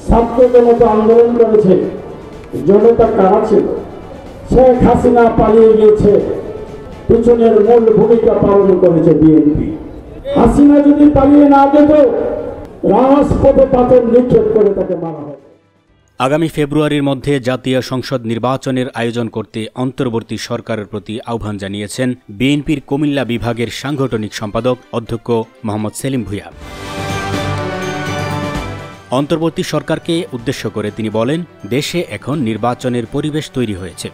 ছাত্র জনতা আন্দোলন করেছে, জনতা কারা ছিল? শেখ হাসিনা পালিয়ে গিয়েছে, পিছনের মূল ভূমিকা পালন করেছে বিএনপি। হাসিনা যদি পালিয়ে না যেত, রাজপথে পাথর নিক্ষেপ করে তাকে মারা হয়। আগামী ফেব্রুয়ারির মধ্যে জাতীয় সংসদ নির্বাচনের আয়োজন করতে অন্তর্বর্তী সরকারের প্রতি আহ্বান জানিয়েছেন বিএনপির কুমিল্লা বিভাগের সাংগঠনিক সম্পাদক অধ্যক্ষ মোহাম্মদ সেলিম ভূঁইয়া। অন্তর্বর্তী সরকারকে উদ্দেশ্য করে তিনি বলেন, দেশে এখন নির্বাচনের পরিবেশ তৈরি হয়েছে,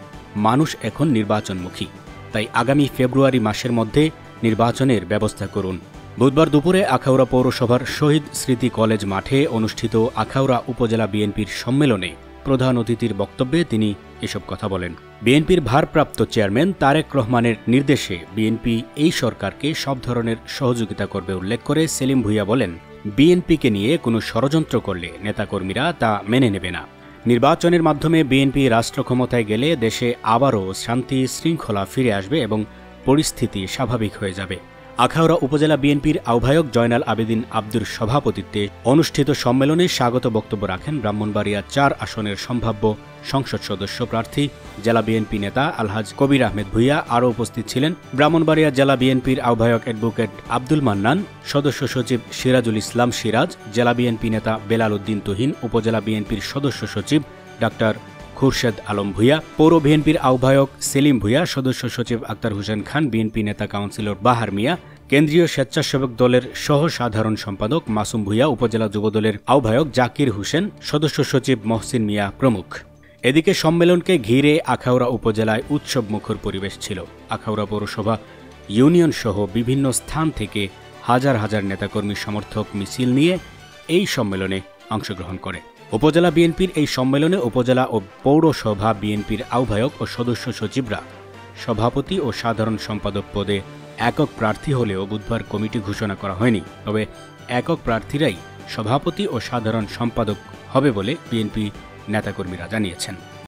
মানুষ এখন নির্বাচনমুখী, তাই আগামী ফেব্রুয়ারি মাসের মধ্যে নির্বাচনের ব্যবস্থা করুন। বুধবার দুপুরে আখাউড়া পৌরসভার শহীদ স্মৃতি কলেজ মাঠে অনুষ্ঠিত আখাউড়া উপজেলা বিএনপির সম্মেলনে প্রধান অতিথির বক্তব্যে তিনি এসব কথা বলেন। বিএনপির ভারপ্রাপ্ত চেয়ারম্যান তারেক রহমানের নির্দেশে বিএনপি এই সরকারকে সব ধরনের সহযোগিতা করবে উল্লেখ করে সেলিম ভূঁইয়া বলেন, বিএনপিকে নিয়ে কোনো ষড়যন্ত্র করলে নেতাকর্মীরা তা মেনে নেবে না। নির্বাচনের মাধ্যমে বিএনপি রাষ্ট্র ক্ষমতায় গেলে দেশে আবারও শান্তি শৃঙ্খলা ফিরে আসবে এবং পরিস্থিতি স্বাভাবিক হয়ে যাবে। আখাউড়া উপজেলা বিএনপির আহ্বায়ক জয়নাল আবেদিন আব্দুর সভাপতিত্বে অনুষ্ঠিত সম্মেলনে স্বাগত বক্তব্য রাখেন ব্রাহ্মণবাড়িয়া ৪ আসনের সম্ভাব্য সংসদ সদস্য প্রার্থী জেলা বিএনপি নেতা আলহাজ কবির আহমেদ ভূঁইয়া। আরও উপস্থিত ছিলেন ব্রাহ্মণবাড়িয়া জেলা বিএনপির আহ্বায়ক অ্যাডভোকেট আব্দুল মান্নান, সদস্য সচিব সিরাজুল ইসলাম সিরাজ, জেলা বিএনপি নেতা বেলাল উদ্দিন তুহিন, উপজেলা বিএনপির সদস্য সচিব ডাক্তার খুরশেদ আলম ভূঁইয়া, পৌর বিএনপির আহ্বায়ক সেলিম ভূঁইয়া, সদস্য সচিব আক্তার হোসেন খান, বিএনপি নেতা কাউন্সিলর বাহার মিয়া, কেন্দ্রীয় স্বেচ্ছাসেবক দলের সহ সাধারণ সম্পাদক মাসুম ভূঁইয়া, উপজেলা যুবদলের আহ্বায়ক জাকির হোসেন, সদস্য সচিব মহসিন মিয়া প্রমুখ। এদিকে সম্মেলনকে ঘিরে আখাউড়া উপজেলায় উৎসবমুখর পরিবেশ ছিল। আখাউড়া পৌরসভা, ইউনিয়ন সহ বিভিন্ন স্থান থেকে হাজার হাজার নেতাকর্মী সমর্থক মিছিল নিয়ে এই সম্মেলনে অংশগ্রহণ করে। উপজেলা বিএনপির এই সম্মেলনে উপজেলা ও পৌরসভা বিএনপির আহ্বায়ক ও সদস্য সচিবরা সভাপতি ও সাধারণ সম্পাদক পদে একক প্রার্থী হলেও বুধবার কমিটি ঘোষণা করা হয়নি। তবে একক প্রার্থীরাই সভাপতি ও সাধারণ সম্পাদক হবে বলে বিএনপি নেতাকর্মীরা জানিয়েছেন।